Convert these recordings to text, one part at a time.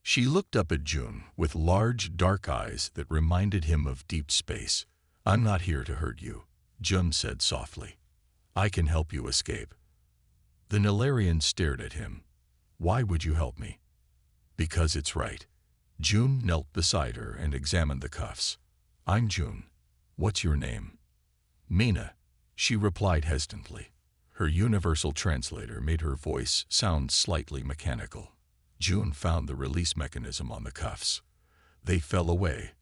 She looked up at June with large, dark eyes that reminded him of deep space. "I'm not here to hurt you," June said softly. "I can help you escape." The Nilarian stared at him. "Why would you help me?" "Because it's right." June knelt beside her and examined the cuffs. "I'm June. What's your name?" "Mina," she replied hesitantly. Her universal translator made her voice sound slightly mechanical. June found the release mechanism on the cuffs. They fell away,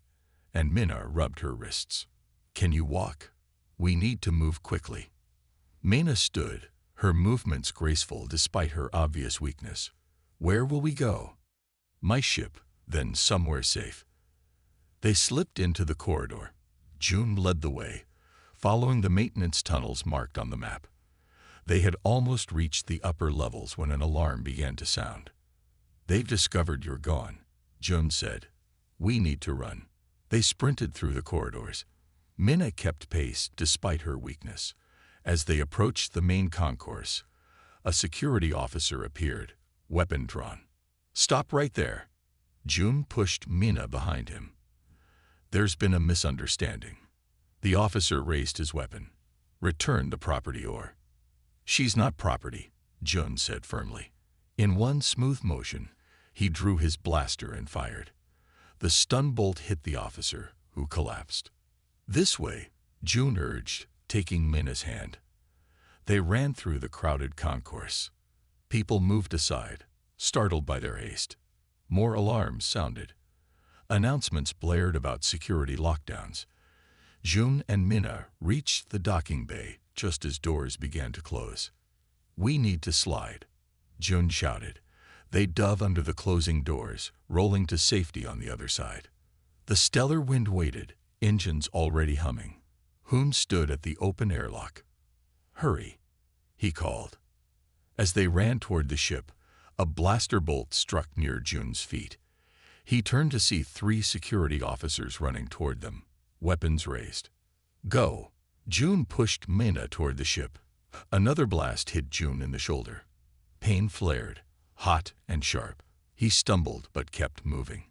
and Mina rubbed her wrists. "Can you walk? We need to move quickly." Mina stood, her movements graceful despite her obvious weakness. "Where will we go?" "My ship, then somewhere safe." They slipped into the corridor. June led the way, following the maintenance tunnels marked on the map. They had almost reached the upper levels when an alarm began to sound. "They've discovered you're gone," June said. "We need to run." They sprinted through the corridors. Mina kept pace despite her weakness. As they approached the main concourse, a security officer appeared, weapon drawn. "Stop right there." June pushed Mina behind him. "There's been a misunderstanding." The officer raised his weapon. "Return the property or—" "She's not property," June said firmly. In one smooth motion, he drew his blaster and fired. The stun bolt hit the officer, who collapsed. "This way," June urged, taking Mina's hand. They ran through the crowded concourse. People moved aside, startled by their haste. More alarms sounded. Announcements blared about security lockdowns. June and Mina reached the docking bay just as doors began to close. "We need to slide," June shouted. They dove under the closing doors, rolling to safety on the other side. The stellar wind waited, engines already humming. Hoon stood at the open airlock. "Hurry," he called. As they ran toward the ship, a blaster bolt struck near June's feet. He turned to see 3 security officers running toward them, weapons raised. "Go!" June pushed Mina toward the ship. Another blast hit June in the shoulder. Pain flared, hot and sharp. He stumbled but kept moving.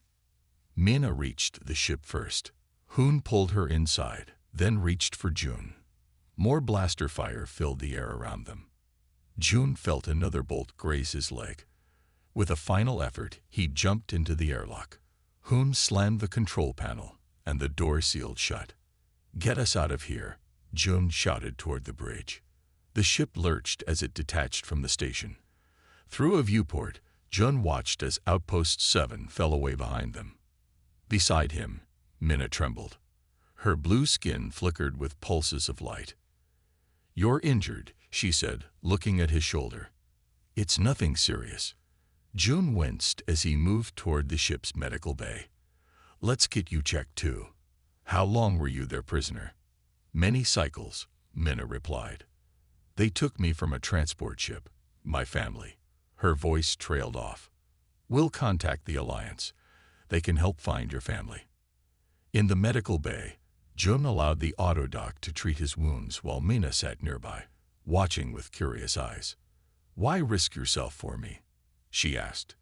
Mina reached the ship first. Hoon pulled her inside, then reached for June. More blaster fire filled the air around them. June felt another bolt graze his leg. With a final effort, he jumped into the airlock. Hoon slammed the control panel, and the door sealed shut. "Get us out of here," June shouted toward the bridge. The ship lurched as it detached from the station. Through a viewport, June watched as Outpost 7 fell away behind them. Beside him, Mina trembled. Her blue skin flickered with pulses of light. "You're injured," she said, looking at his shoulder. "It's nothing serious." June winced as he moved toward the ship's medical bay. "Let's get you checked too." "How long were you their prisoner?" "Many cycles," Mina replied. "They took me from a transport ship, my family." Her voice trailed off. "We'll contact the Alliance. They can help find your family." In the medical bay, June allowed the autodoc to treat his wounds while Mina sat nearby, watching with curious eyes. "Why risk yourself for me?" she asked.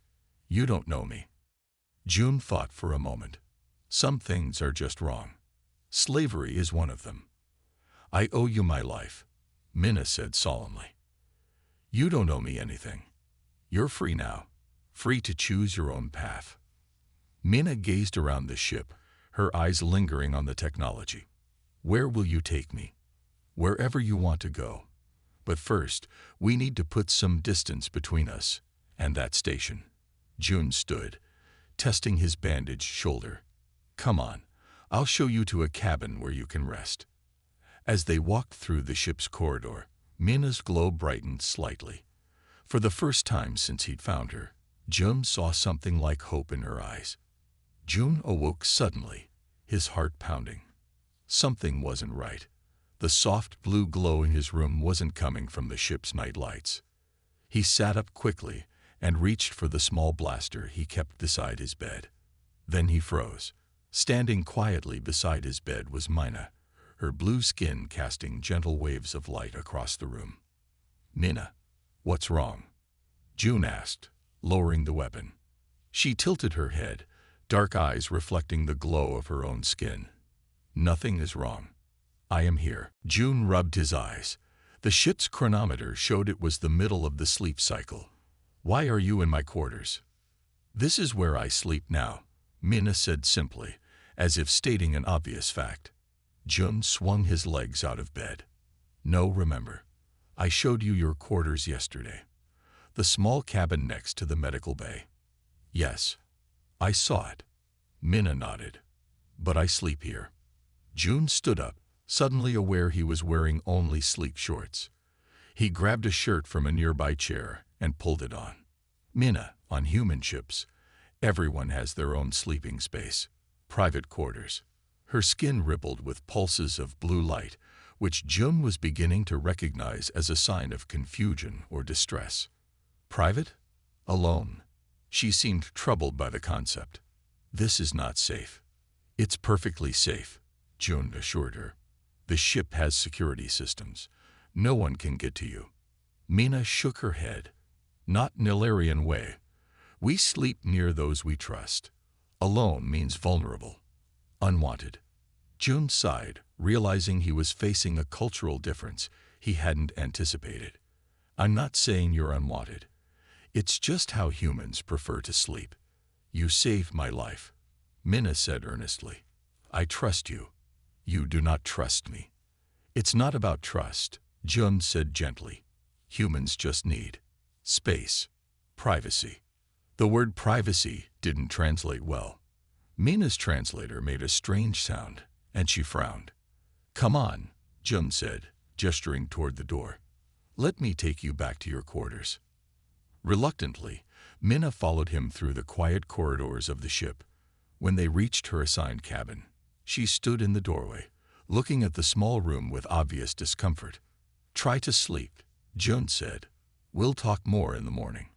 "You don't know me." June thought for a moment. "Some things are just wrong. Slavery is one of them." "I owe you my life," Mina said solemnly. "You don't owe me anything. You're free now, free to choose your own path." Mina gazed around the ship, her eyes lingering on the technology. "Where will you take me?" "Wherever you want to go. But first, we need to put some distance between us and that station." June stood, testing his bandaged shoulder. "Come on, I'll show you to a cabin where you can rest." As they walked through the ship's corridor, Mina's glow brightened slightly. For the first time since he'd found her, June saw something like hope in her eyes. June awoke suddenly, his heart pounding. Something wasn't right. The soft blue glow in his room wasn't coming from the ship's night lights. He sat up quickly and reached for the small blaster he kept beside his bed. Then he froze. Standing quietly beside his bed was Mina, her blue skin casting gentle waves of light across the room. "Mina, what's wrong?" June asked, lowering the weapon. She tilted her head, dark eyes reflecting the glow of her own skin. Nothing is wrong. I am here. June rubbed his eyes. The ship's chronometer showed it was the middle of the sleep cycle. Why are you in my quarters? This is where I sleep now, Minna said simply, as if stating an obvious fact. Jun swung his legs out of bed. No, remember. I showed you your quarters yesterday. The small cabin next to the medical bay. Yes. I saw it. Minna nodded. But I sleep here. Jun stood up, suddenly aware he was wearing only sleep shorts. He grabbed a shirt from a nearby chair and pulled it on. Minna, on human ships, everyone has their own sleeping space, private quarters. Her skin rippled with pulses of blue light, which Jun was beginning to recognize as a sign of confusion or distress. Private? Alone. She seemed troubled by the concept. This is not safe. It's perfectly safe, Jun assured her. The ship has security systems. No one can get to you. Minna shook her head. Not Nilarian way. We sleep near those we trust. Alone means vulnerable. Unwanted. Jun sighed, realizing he was facing a cultural difference he hadn't anticipated. I'm not saying you're unwanted. It's just how humans prefer to sleep. You saved my life, Minna said earnestly. I trust you. You do not trust me. It's not about trust, Jun said gently. Humans just need space, privacy. The word privacy didn't translate well. Minna's translator made a strange sound, and she frowned. Come on, Jun said, gesturing toward the door. Let me take you back to your quarters. Reluctantly, Minna followed him through the quiet corridors of the ship. When they reached her assigned cabin, she stood in the doorway, looking at the small room with obvious discomfort. Try to sleep, Jun said. We'll talk more in the morning.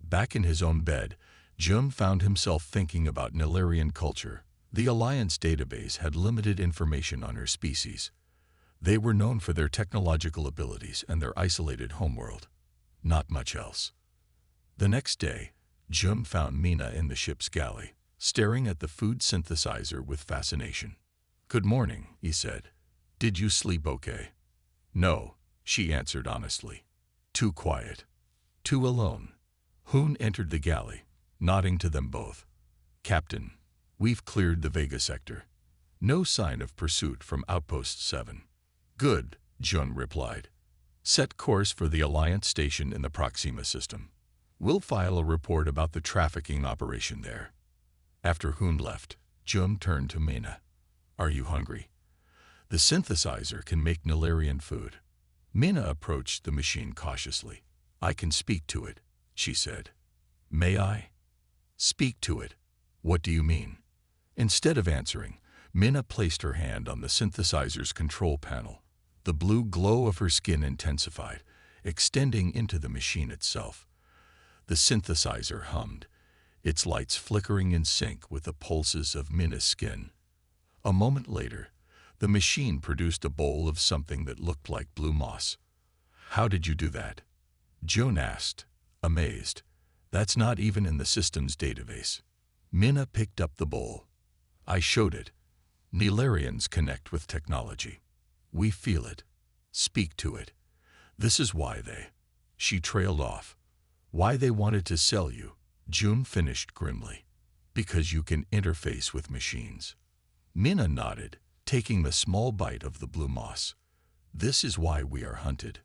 Back in his own bed, Jun found himself thinking about Nilarian culture. The Alliance database had limited information on her species. They were known for their technological abilities and their isolated homeworld. Not much else. The next day, Jun found Minna in the ship's galley, staring at the food synthesizer with fascination. Good morning, he said. Did you sleep okay? No, she answered honestly. Too quiet. Too alone. Hoon entered the galley, nodding to them both. Captain, we've cleared the Vega sector. No sign of pursuit from Outpost 7. Good, Jun replied. Set course for the Alliance station in the Proxima system. We'll file a report about the trafficking operation there. After Hoon left, Jun turned to Minna. Are you hungry? The synthesizer can make Nilarian food. Minna approached the machine cautiously. I can speak to it, she said. May I? Speak to it. What do you mean? Instead of answering, Minna placed her hand on the synthesizer's control panel. The blue glow of her skin intensified, extending into the machine itself. The synthesizer hummed, its lights flickering in sync with the pulses of Minna's skin. A moment later, the machine produced a bowl of something that looked like blue moss. How did you do that? Jun asked, amazed. That's not even in the system's database. Minna picked up the bowl. I showed it. Nilarians connect with technology. We feel it. Speak to it. This is why they... She trailed off. Why they wanted to sell you, Jun finished grimly. Because you can interface with machines. Minna nodded, taking the small bite of the blue moss. This is why we are hunted.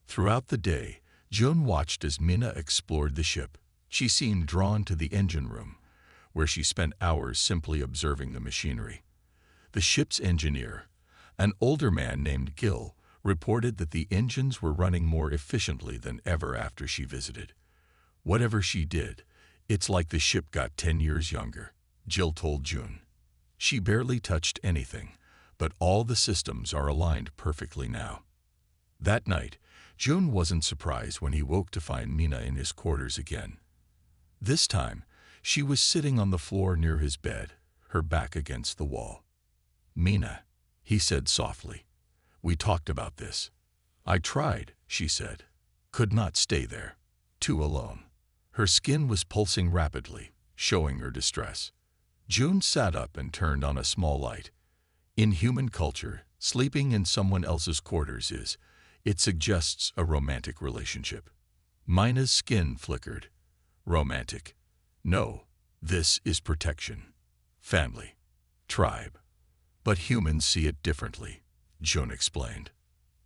Throughout the day, Jun watched as Minna explored the ship. She seemed drawn to the engine room, where she spent hours simply observing the machinery. The ship's engineer, an older man named Gil, reported that the engines were running more efficiently than ever after she visited. Whatever she did, it's like the ship got 10 years younger, Jill told Jun. She barely touched anything, but all the systems are aligned perfectly now. That night, Jun wasn't surprised when he woke to find Minna in his quarters again. This time, she was sitting on the floor near his bed, her back against the wall. Minna, he said softly. We talked about this. I tried, she said. Could not stay there. Too alone. Her skin was pulsing rapidly, showing her distress. June sat up and turned on a small light. In human culture, sleeping in someone else's quarters it suggests a romantic relationship. Mina's skin flickered. Romantic. No, this is protection. Family. Tribe. But humans see it differently, June explained.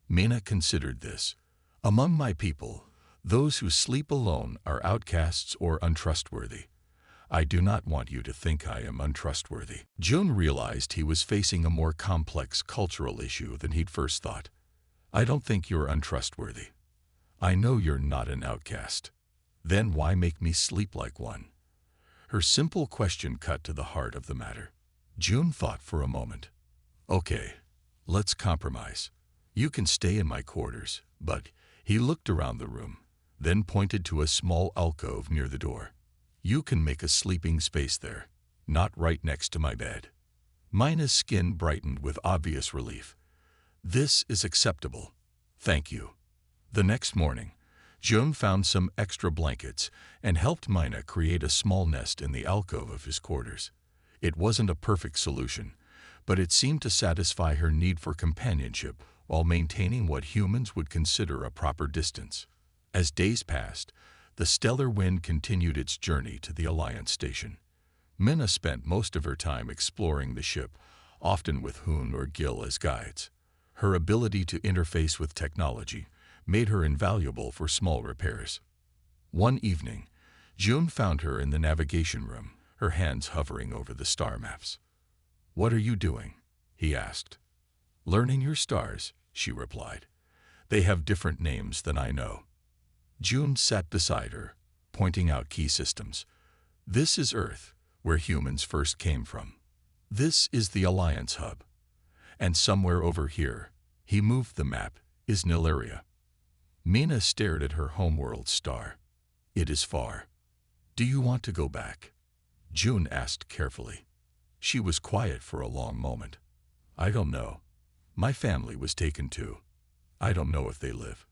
Mina considered this. Among my people, those who sleep alone are outcasts or untrustworthy. I do not want you to think I am untrustworthy. June realized he was facing a more complex cultural issue than he'd first thought. I don't think you're untrustworthy. I know you're not an outcast. Then why make me sleep like one? Her simple question cut to the heart of the matter. June thought for a moment. Okay, let's compromise. You can stay in my quarters, but he looked around the room, then pointed to a small alcove near the door. You can make a sleeping space there, not right next to my bed. Mina's skin brightened with obvious relief. This is acceptable. Thank you. The next morning, June found some extra blankets and helped Mina create a small nest in the alcove of his quarters. It wasn't a perfect solution, but it seemed to satisfy her need for companionship while maintaining what humans would consider a proper distance. As days passed, the stellar wind continued its journey to the Alliance station. Mina spent most of her time exploring the ship, often with Hoon or Gil as guides. Her ability to interface with technology made her invaluable for small repairs. One evening, June found her in the navigation room, her hands hovering over the star maps. What are you doing? He asked. Learning your stars, she replied. They have different names than I know. June sat beside her, pointing out key systems. This is Earth, where humans first came from. This is the Alliance hub. And somewhere over here, he moved the map, is Nileria. Mina stared at her homeworld star. It is far. Do you want to go back? June asked carefully. She was quiet for a long moment. I don't know. My family was taken too. I don't know if they live.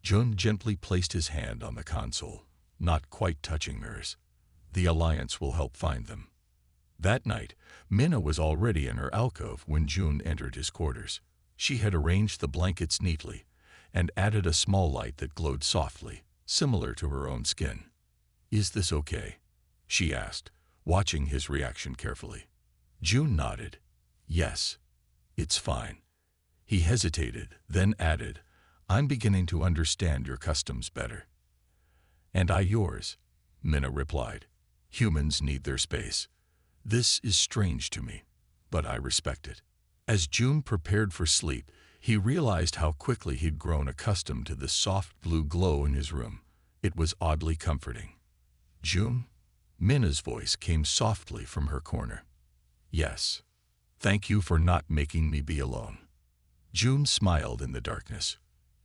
June gently placed his hand on the console, not quite touching hers. The Alliance will help find them. That night, Mina was already in her alcove when June entered his quarters. She had arranged the blankets neatly and added a small light that glowed softly, similar to her own skin. Is this okay? She asked, watching his reaction carefully. June nodded. Yes, it's fine. He hesitated, then added, I'm beginning to understand your customs better. And I yours, Mina replied. Humans need their space. This is strange to me, but I respect it. As June prepared for sleep, he realized how quickly he'd grown accustomed to the soft blue glow in his room. It was oddly comforting. June? Mina's voice came softly from her corner. Yes. Thank you for not making me be alone. June smiled in the darkness.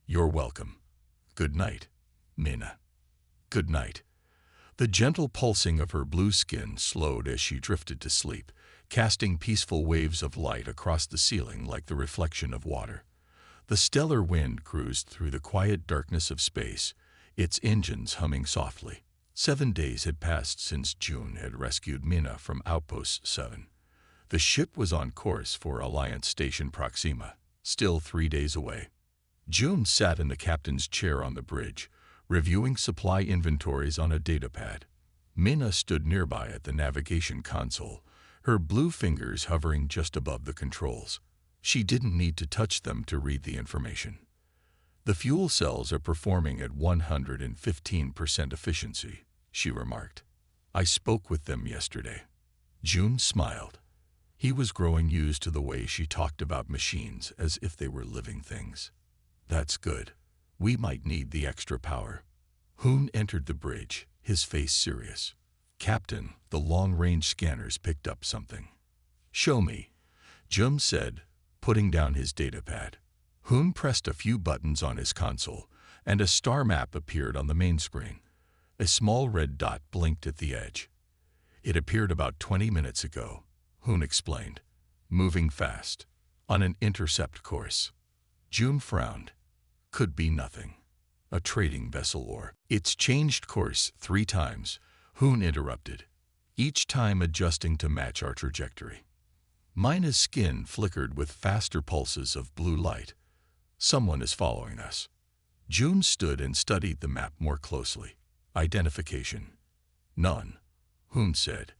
You're welcome. Good night, Mina. Good night. The gentle pulsing of her blue skin slowed as she drifted to sleep, casting peaceful waves of light across the ceiling like the reflection of water. The stellar wind cruised through the quiet darkness of space, its engines humming softly. 7 days had passed since June had rescued Mina from Outpost 7. The ship was on course for Alliance Station Proxima, still 3 days away. June sat in the captain's chair on the bridge, reviewing supply inventories on a datapad. Mina stood nearby at the navigation console, her blue fingers hovering just above the controls. She didn't need to touch them to read the information. The fuel cells are performing at 115% efficiency, she remarked. I spoke with them yesterday. June smiled. He was growing used to the way she talked about machines as if they were living things. That's good. We might need the extra power. Hoon entered the bridge, his face serious. Captain, the long-range scanners picked up something. Show me, June said, putting down his datapad. Hoon pressed a few buttons on his console, and a star map appeared on the main screen. A small red dot blinked at the edge. It appeared about 20 minutes ago, Hoon explained, moving fast, on an intercept course. June frowned. Could be nothing. A trading vessel or... It's changed course 3 times, Hoon interrupted. each time adjusting to match our trajectory. Mina's skin flickered with faster pulses of blue light. Someone is following us. June stood and studied the map more closely. Identification. None. Hoon said.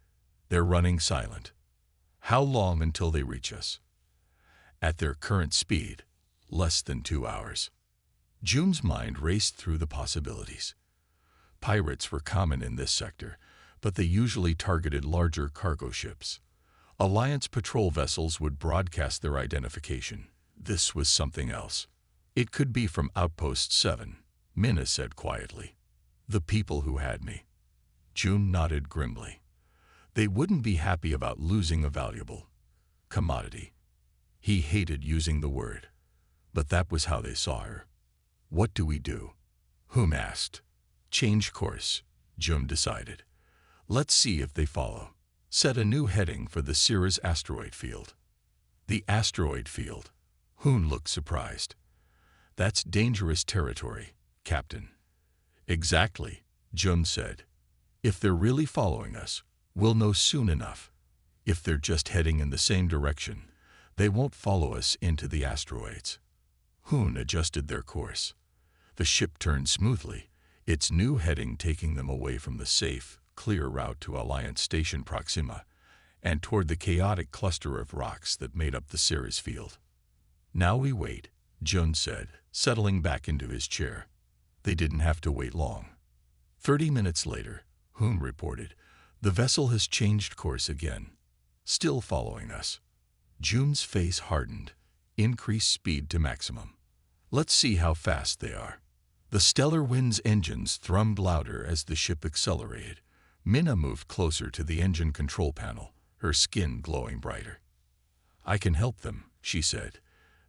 They're running silent. How long until they reach us? At their current speed, less than 2 hours. June's mind raced through the possibilities. Pirates were common in this sector, but they usually targeted larger cargo ships. Alliance patrol vessels would broadcast their identification. This was something else. It could be from Outpost 7, Mina said quietly. The people who had me. June nodded grimly. They wouldn't be happy about losing a valuable commodity. He hated using the word, but that was how they saw her. What do we do? Hoon asked. Change course, June decided. Let's see if they follow. Set a new heading for the Cirrus asteroid field. The asteroid field. Hoon looked surprised. That's dangerous territory, Captain. Exactly, June said. If they're really following us, we'll know soon enough. If they're just heading in the same direction, they won't follow us into the asteroids. Hoon adjusted their course. The ship turned smoothly, its new heading taking them away from the safe, clear route to Alliance Station Proxima and toward the chaotic cluster of rocks that made up the Cirrus field. Now we wait, June said, settling back into his chair. They didn't have to wait long. 30 minutes later, Hoon reported, the vessel has changed course again. Still following us. June's face hardened. Increased speed to maximum. Let's see how fast they are. The Stellar Wind's engines thrummed louder as the ship accelerated. Mina moved closer to the engine control panel, her skin glowing brighter. I can help them, she said.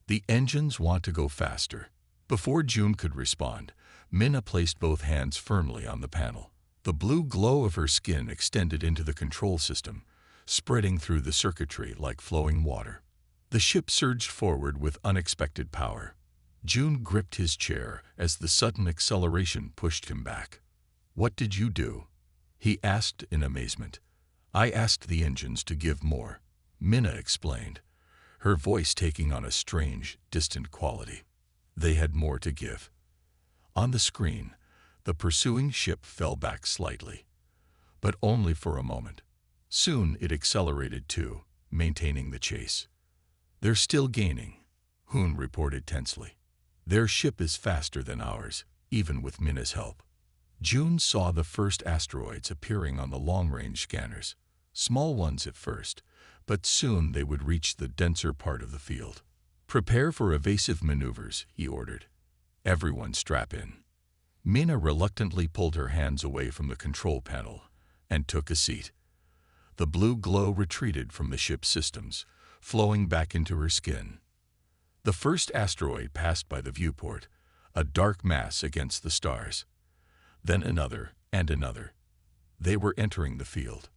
The engines want to go faster. Before June could respond, Mina placed both hands firmly on the panel. The blue glow of her skin extended into the control system, spreading through the circuitry like flowing water. The ship surged forward with unexpected power. June gripped his chair as the sudden acceleration pushed him back. What did you do? He asked in amazement. I asked the engines to give more, Mina explained, her voice taking on a strange, distant quality. They had more to give. On the screen, the pursuing ship fell back slightly, but only for a moment. Soon it accelerated too, maintaining the chase. They're still gaining, Hoon reported tensely. Their ship is faster than ours, even with Mina's help. June saw the first asteroids appearing on the long-range scanners. Small ones at first, but soon they would reach the denser part of the field. Prepare for evasive maneuvers, he ordered. Everyone strap in. Mina reluctantly pulled her hands away from the control panel and took a seat. The blue glow retreated from the ship's systems, flowing back into her skin. The first asteroid passed by the viewport, a dark mass against the stars. Then another and another. They were entering the field.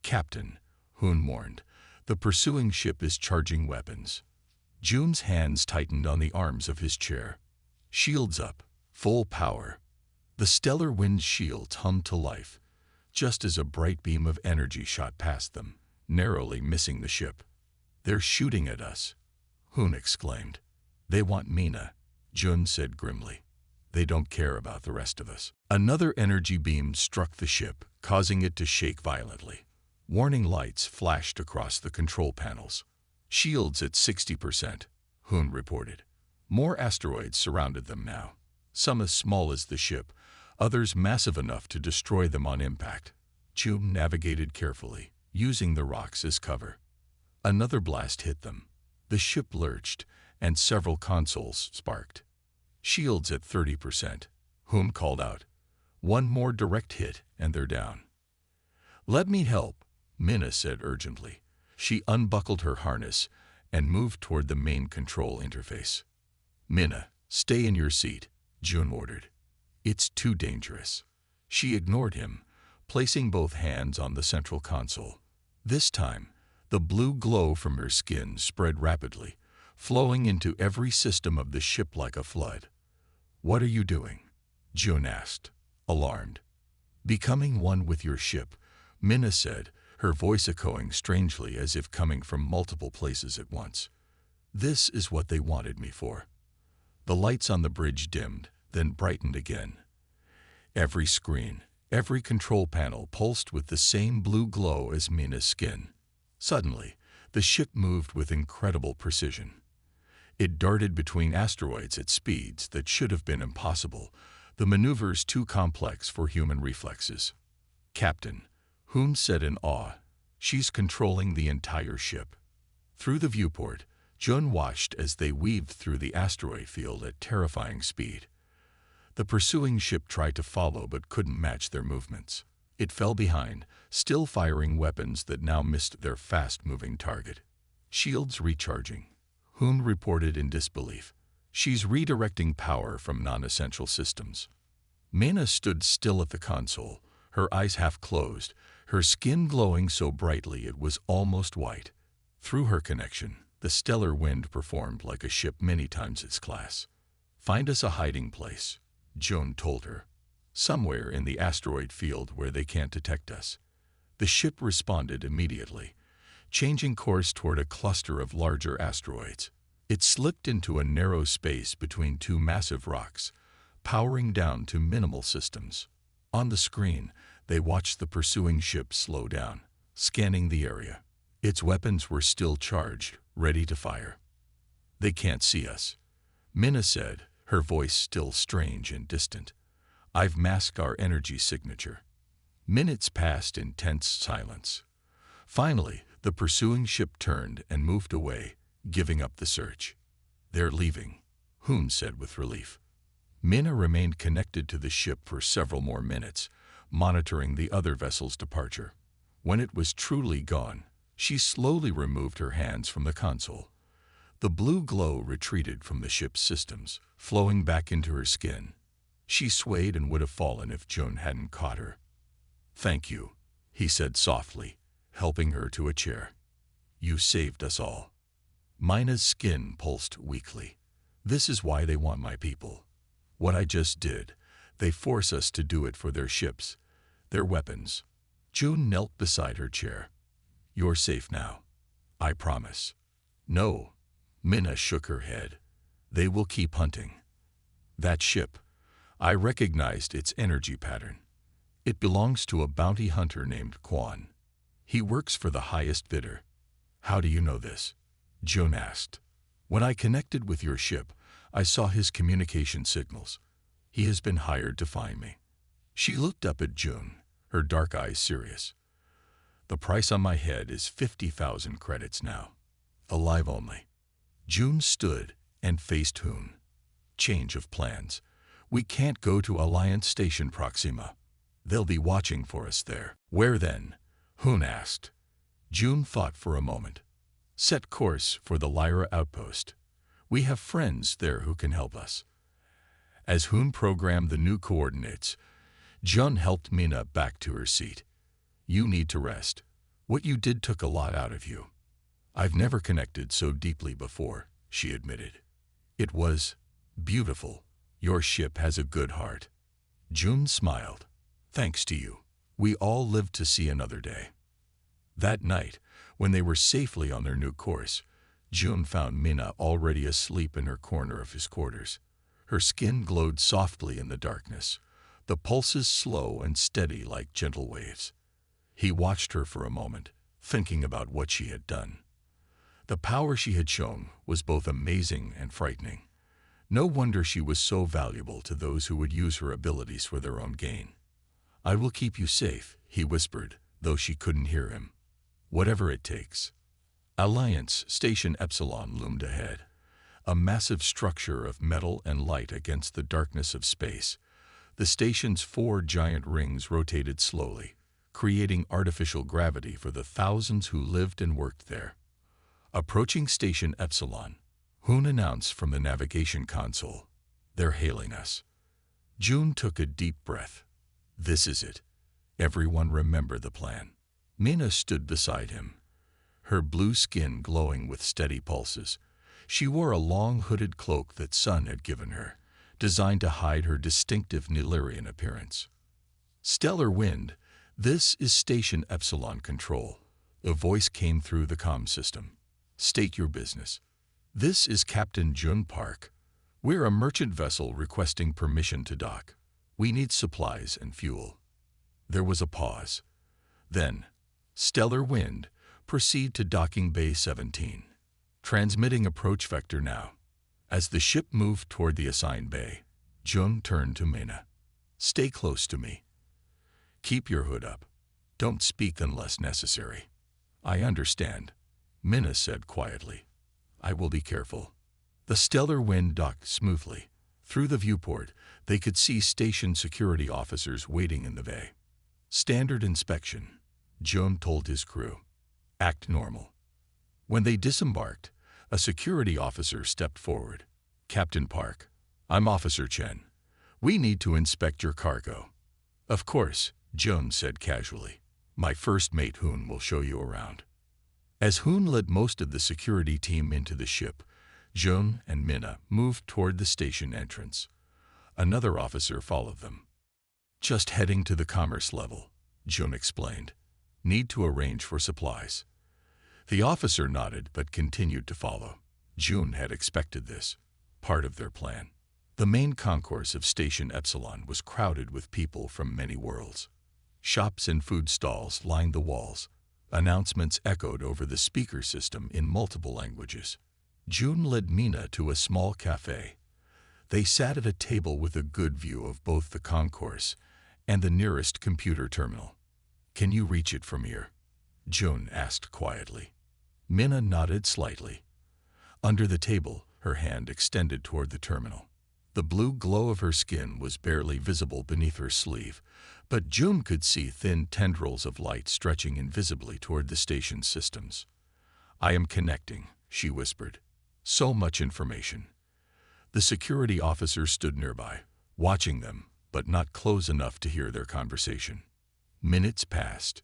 Captain, Hoon warned, the pursuing ship is charging weapons. June's hands tightened on the arms of his chair. Shields up, full power. The Stellar Wind's shields hummed to life, just as a bright beam of energy shot past them, narrowly missing the ship. They're shooting at us, Hoon exclaimed. They want Mina, June said grimly. They don't care about the rest of us. Another energy beam struck the ship, causing it to shake violently. Warning lights flashed across the control panels. Shields at 60%, Hoon reported. More asteroids surrounded them now, some as small as the ship, others massive enough to destroy them on impact. June navigated carefully, using the rocks as cover. Another blast hit them. The ship lurched, and several consoles sparked. Shields at 30%, Hoon called out. One more direct hit, and they're down. Let me help, Mina said urgently. She unbuckled her harness and moved toward the main control interface. Mina, stay in your seat, June ordered. It's too dangerous. She ignored him, placing both hands on the central console. This time, the blue glow from her skin spread rapidly, flowing into every system of the ship like a flood. What are you doing? June asked, alarmed. Becoming one with your ship, Minna said, her voice echoing strangely as if coming from multiple places at once. This is what they wanted me for. The lights on the bridge dimmed, then brightened again. Every screen, every control panel pulsed with the same blue glow as Minna's skin. Suddenly, the ship moved with incredible precision. It darted between asteroids at speeds that should have been impossible, the maneuvers too complex for human reflexes. "Captain," Hoon said in awe, "she's controlling the entire ship." Through the viewport, Jun watched as they weaved through the asteroid field at terrifying speed. The pursuing ship tried to follow but couldn't match their movements. It fell behind, still firing weapons that now missed their fast-moving target. "Shields recharging," Hoon reported in disbelief. "She's redirecting power from non-essential systems." Minna stood still at the console, her eyes half closed, her skin glowing so brightly it was almost white. Through her connection, the stellar wind performed like a ship many times its class. "Find us a hiding place," Joan told her. "Somewhere in the asteroid field where they can't detect us." The ship responded immediately, changing course toward a cluster of larger asteroids. It slipped into a narrow space between two massive rocks, powering down to minimal systems. On the screen, they watched the pursuing ship slow down, scanning the area. Its weapons were still charged, ready to fire. "They can't see us," Minna said, her voice still strange and distant. "I've masked our energy signature." Minutes passed in tense silence. Finally, the pursuing ship turned and moved away, giving up the search. "They're leaving," Hoon said with relief. Minna remained connected to the ship for several more minutes, monitoring the other vessel's departure. When it was truly gone, she slowly removed her hands from the console. The blue glow retreated from the ship's systems, flowing back into her skin. She swayed and would have fallen if Jun hadn't caught her. "Thank you," he said softly, helping her to a chair. "You saved us all." Minna's skin pulsed weakly. "This is why they want my people. What I just did, they force us to do it for their ships, their weapons." June knelt beside her chair. "You're safe now. I promise." "No." Minna shook her head. "They will keep hunting. That ship, I recognized its energy pattern. It belongs to a bounty hunter named Quan. He works for the highest bidder." "How do you know this?" June asked. "When I connected with your ship, I saw his communication signals. He has been hired to find me." She looked up at June, her dark eyes serious. "The price on my head is 50,000 credits now. Alive only." June stood and faced Hoon. "Change of plans. We can't go to Alliance Station Proxima. They'll be watching for us there." "Where then?" Hoon asked. June thought for a moment. "Set course for the Lyra outpost. We have friends there who can help us." As Hoon programmed the new coordinates, Jun helped Minna back to her seat. "You need to rest. What you did took a lot out of you." "I've never connected so deeply before," she admitted. "It was beautiful. Your ship has a good heart." June smiled. "Thanks to you, we all lived to see another day." That night, when they were safely on their new course, June found Minna already asleep in her corner of his quarters. Her skin glowed softly in the darkness, the pulses slow and steady like gentle waves. He watched her for a moment, thinking about what she had done. The power she had shown was both amazing and frightening. No wonder she was so valuable to those who would use her abilities for their own gain. "I will keep you safe," he whispered, though she couldn't hear him. "Whatever it takes." Alliance Station Epsilon loomed ahead, a massive structure of metal and light against the darkness of space. The station's 4 giant rings rotated slowly, creating artificial gravity for the thousands who lived and worked there. "Approaching Station Epsilon," Hoon announced from the navigation console. "They're hailing us." June took a deep breath. This is it. Everyone remember the plan. Minna stood beside him, her blue skin glowing with steady pulses. She wore a long hooded cloak that Sun had given her, designed to hide her distinctive Nilirian appearance. "Stellar wind, This is Station Epsilon Control. A voice came through the comm system. State your business. This is Captain Jun Park. We're a merchant vessel requesting permission to dock. We need supplies and fuel. There was a pause. Then, Stellar Wind, proceed to docking bay 17. Transmitting approach vector now. As the ship moved toward the assigned bay, Jun turned to Mina. Stay close to me. Keep your hood up. Don't speak unless necessary. I understand, Mina said quietly. I will be careful. The Stellar Wind docked smoothly. Through the viewport, they could see station security officers waiting in the bay. Standard inspection, Jun told his crew. Act normal. When they disembarked, a security officer stepped forward. Captain Park, I'm Officer Chen. We need to inspect your cargo. Of course, Jun said casually. My first mate Hoon will show you around. As Hoon led most of the security team into the ship, Jun and Mina moved toward the station entrance. Another officer followed them. Just heading to the commerce level, Jun explained. Need to arrange for supplies. The officer nodded but continued to follow. Jun had expected this, part of their plan. The main concourse of Station Epsilon was crowded with people from many worlds. Shops and food stalls lined the walls. Announcements echoed over the speaker system in multiple languages. Jun led Mina to a small cafe. They sat at a table with a good view of both the concourse and the nearest computer terminal. Can you reach it from here? Jun asked quietly. Mina nodded slightly. Under the table, her hand extended toward the terminal. The blue glow of her skin was barely visible beneath her sleeve, but Jun could see thin tendrils of light stretching invisibly toward the station's systems. I am connecting, she whispered. So much information. The security officer stood nearby, watching them, but not close enough to hear their conversation. Minutes passed.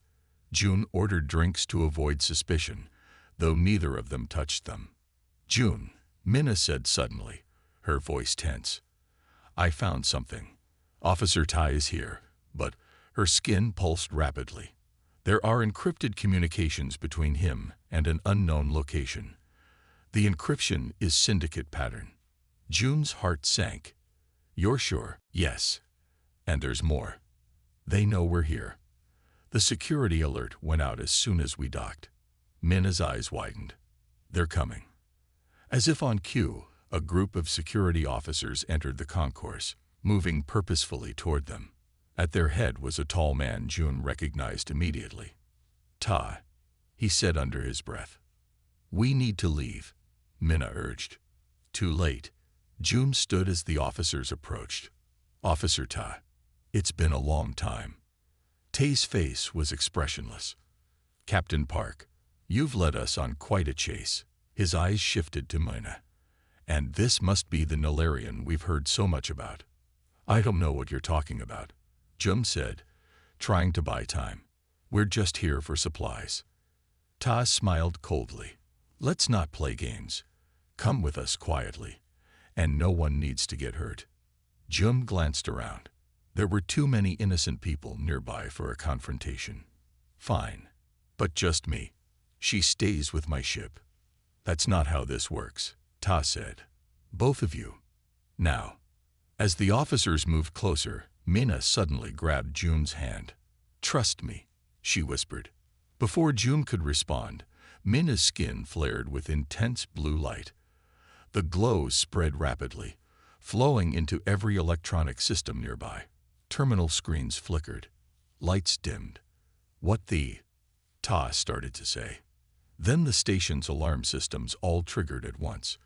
Jun ordered drinks to avoid suspicion, though neither of them touched them. Jun, Mina said suddenly, her voice tense. I found something. Officer Tai is here, but her skin pulsed rapidly. There are encrypted communications between him and an unknown location. The encryption is syndicate pattern. Jun's heart sank. You're sure? Yes. And there's more. They know we're here. The security alert went out as soon as we docked. Mina's eyes widened. They're coming. As if on cue, a group of security officers entered the concourse, moving purposefully toward them. At their head was a tall man Jun recognized immediately. Ta, he said under his breath. We need to leave, Mina urged. Too late. Jun stood as the officers approached. Officer Ta, it's been a long time. Tae's face was expressionless. Captain Park, you've led us on quite a chase. His eyes shifted to Mina. And this must be the Nilarian we've heard so much about. I don't know what you're talking about, Jun said, trying to buy time. We're just here for supplies. Ta smiled coldly. Let's not play games. Come with us quietly, and no one needs to get hurt. Jun glanced around. There were too many innocent people nearby for a confrontation. Fine, but just me. She stays with my ship. That's not how this works, Ta said. Both of you. Now. As the officers moved closer, Mina suddenly grabbed Jun's hand. Trust me, she whispered. Before Jun could respond, Mina's skin flared with intense blue light. The glow spread rapidly, flowing into every electronic system nearby. Terminal screens flickered. Lights dimmed. What the? Ta started to say. Then the station's alarm systems all triggered at once.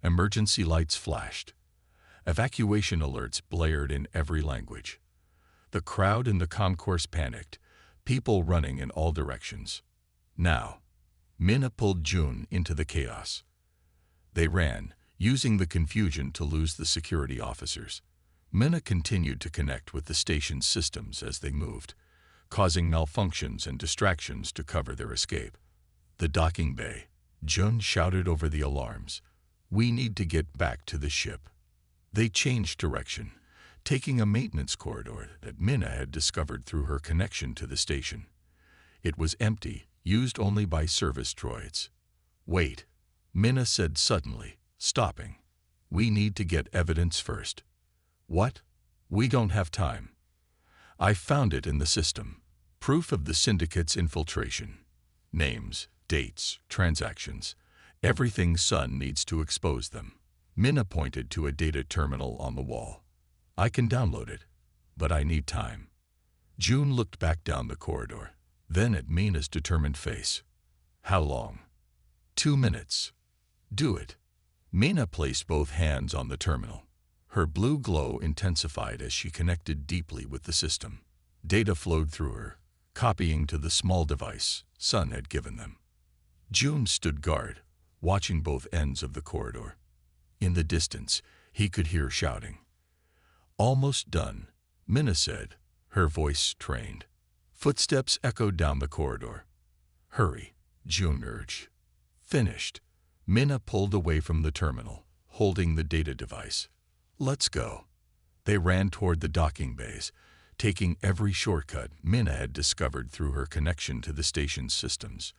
Emergency lights flashed. Evacuation alerts blared in every language. The crowd in the concourse panicked, people running in all directions. Now, Mina pulled Jun into the chaos. They ran, using the confusion to lose the security officers. Mina continued to connect with the station's systems as they moved, causing malfunctions and distractions to cover their escape. The docking bay. Jun shouted over the alarms. We need to get back to the ship. They changed direction, taking a maintenance corridor that Minna had discovered through her connection to the station. It was empty, used only by service droids. "Wait," Minna said suddenly, stopping. "We need to get evidence first." "What?" "We don't have time. I found it in the system. Proof of the syndicate's infiltration. Names, dates, transactions. Everything Sun needs to expose them." Minna pointed to a data terminal on the wall. "I can download it, but I need time." June looked back down the corridor, then at Minna's determined face. "How long?" 2 minutes. "Do it." Minna placed both hands on the terminal. Her blue glow intensified as she connected deeply with the system. Data flowed through her, copying to the small device Sun had given them. June stood guard, watching both ends of the corridor. In the distance, he could hear shouting. "Almost done," Minna said, her voice trained. Footsteps echoed down the corridor. "Hurry," June urged. "Finished." Minna pulled away from the terminal, holding the data device. "Let's go." They ran toward the docking bays, taking every shortcut Minna had discovered through her connection to the station's systems.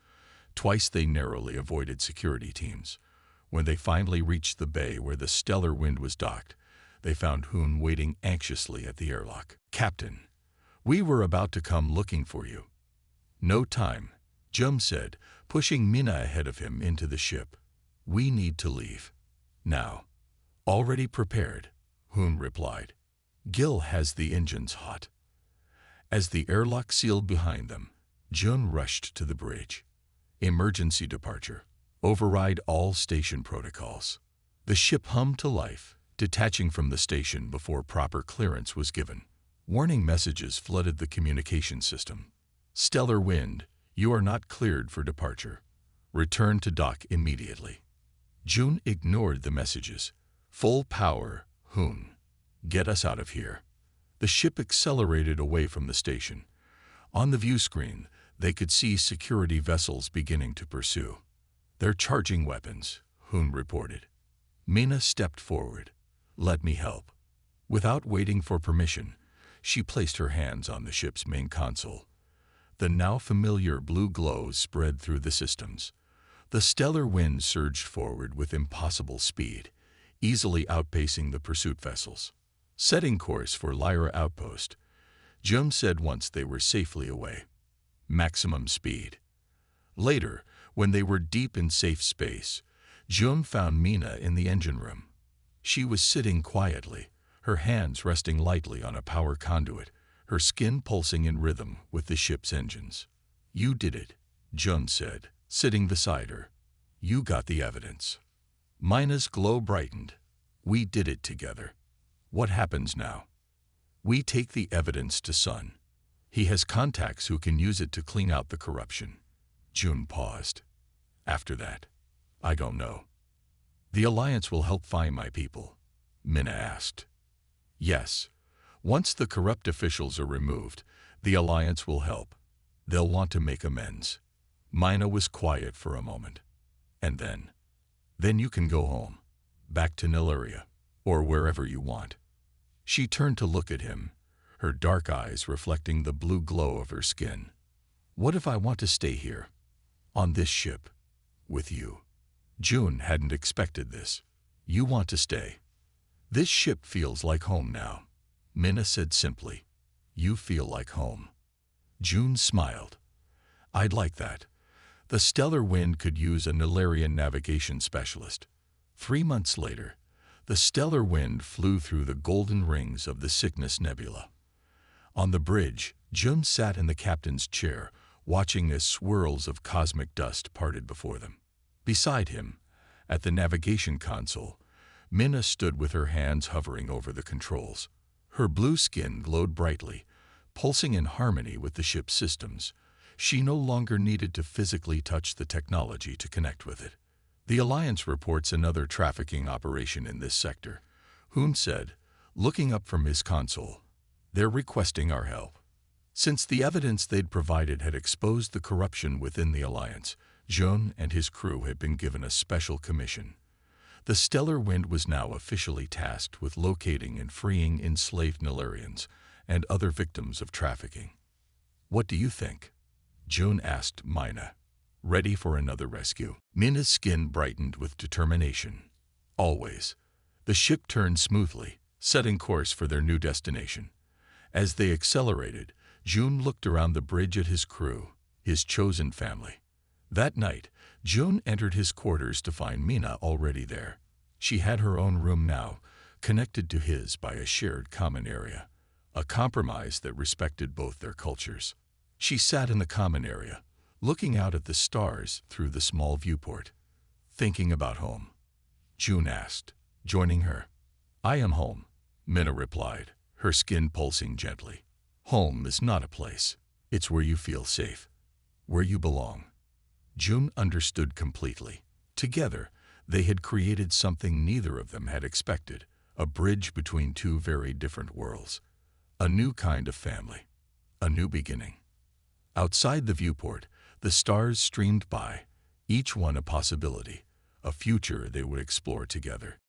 Twice they narrowly avoided security teams. When they finally reached the bay where the Stellar Wind was docked, they found Hoon waiting anxiously at the airlock. "Captain, we were about to come looking for you." "No time," Jum said, pushing Minna ahead of him into the ship. "We need to leave. Now." "Already prepared," Hoon replied. "Gil has the engines hot." As the airlock sealed behind them, Jun rushed to the bridge. "Emergency departure. Override all station protocols." The ship hummed to life, detaching from the station before proper clearance was given. Warning messages flooded the communication system. "Stellar Wind, you are not cleared for departure. Return to dock immediately." June ignored the messages. "Full power, Hoon. Get us out of here." The ship accelerated away from the station. On the view screen, they could see security vessels beginning to pursue. "They're charging weapons," Hoon reported. Minna stepped forward. "Let me help." Without waiting for permission, she placed her hands on the ship's main console. The now familiar blue glow spread through the systems. The Stellar Wind surged forward with impossible speed, easily outpacing the pursuit vessels. Setting course for Lyra Outpost, Jum said once they were safely away. "Maximum speed." Later, when they were deep in safe space, Jum found Minna in the engine room. She was sitting quietly, her hands resting lightly on a power conduit, her skin pulsing in rhythm with the ship's engines. "You did it," Jum said, sitting beside her. "You got the evidence." Minna's glow brightened. "We did it together. What happens now?" "We take the evidence to Sun. He has contacts who can use it to clean out the corruption." June paused. "After that, I don't know." "The Alliance will help find my people?" Minna asked. "Yes. Once the corrupt officials are removed, the Alliance will help. They'll want to make amends." Minna was quiet for a moment. "And then you can go home, back to Niluria, or wherever you want." She turned to look at him, her dark eyes reflecting the blue glow of her skin. "What if I want to stay here, on this ship, with you?" June hadn't expected this. "You want to stay. This ship feels like home now," Minna said simply. "You feel like home." June smiled. "I'd like that." The Stellar Wind could use a Nilarian navigation specialist. 3 months later, the Stellar Wind flew through the golden rings of the Cygnus Nebula. On the bridge, Jum sat in the captain's chair, watching as swirls of cosmic dust parted before them. Beside him, at the navigation console, Minna stood with her hands hovering over the controls. Her blue skin glowed brightly, pulsing in harmony with the ship's systems. She no longer needed to physically touch the technology to connect with it. "The Alliance reports another trafficking operation in this sector," Hoon said, looking up from his console. "They're requesting our help." Since the evidence they'd provided had exposed the corruption within the Alliance, Jun and his crew had been given a special commission. The stellar wind was now officially tasked with locating and freeing enslaved Nilarians and other victims of trafficking. "What do you think?" June asked Mina, ready for another rescue. Mina's skin brightened with determination. Always. The ship turned smoothly, setting course for their new destination. As they accelerated, June looked around the bridge at his crew, his chosen family. That night, June entered his quarters to find Mina already there. She had her own room now, connected to his by a shared common area, a compromise that respected both their cultures. She sat in the common area, looking out at the stars through the small viewport. "Thinking about home?" June asked, joining her. "I am home," Mina replied, her skin pulsing gently. "Home is not a place. It's where you feel safe, where you belong." June understood completely. Together, they had created something neither of them had expected, a bridge between two very different worlds. A new kind of family, a new beginning. Outside the viewport, the stars streamed by, each one a possibility, a future they would explore together.